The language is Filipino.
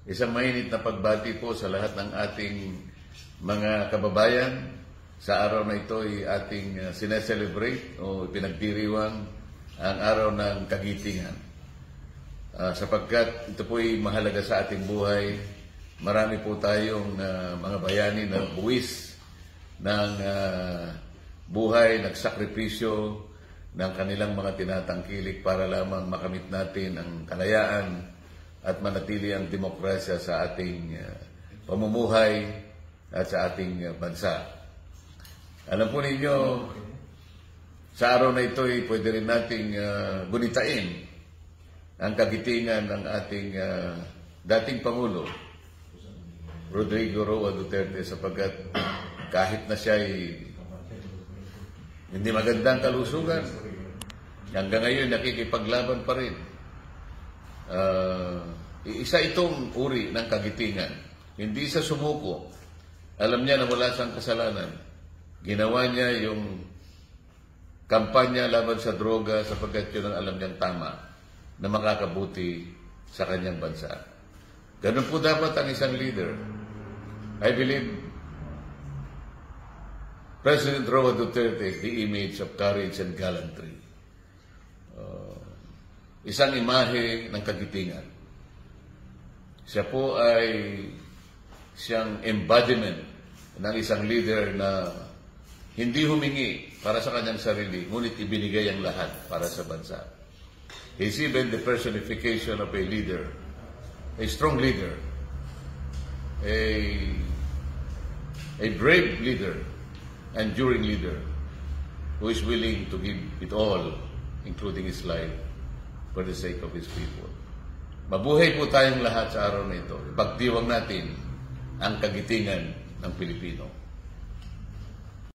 Isang mainit na pagbati po sa lahat ng ating mga kababayan. Sa araw na ito ay ating sineselebrate o pinagdiriwang ang araw ng kagitingan. Sapagkat ito po ay mahalaga sa ating buhay. Marami po tayong mga bayani na buwis ng buhay, nagsakripisyo ng kanilang mga tinatangkilik para lamang makamit natin ang kalayaan at manatili ang demokrasya sa ating pamumuhay at sa ating bansa. Alam po ninyo, sa araw na ito ay pwede rin nating gunitain ang kagitingan ng ating dating Pangulo, Rodrigo Roa Duterte, sapagkat kahit na siya ay hindi magandang kalusugan, hanggang ngayon nakikipaglaban pa rin. Isa itong uri ng kagitingan. Hindi sa sumuko. Alam niya na wala siyang kasalanan. Ginawa niya yung kampanya laban sa droga sapagkat yun ang alam niyang tama na makakabuti sa kanyang bansa. Ganun po dapat ang isang leader. I believe President Roa Duterte is the image of courage and gallantry. Isang imahe ng kagitingan. Siya po ay siyang embodiment ng isang leader na hindi humingi para sa kanyang sarili, ngunit ibinigay ang lahat para sa bansa. He's even the personification of a leader, a strong leader, a brave leader, enduring leader, who is willing to give it all, including his life, for the sake of his people. Mabuhay po tayong lahat sa araw na ito. Ipagdiwang natin ang kagitingan ng Pilipino.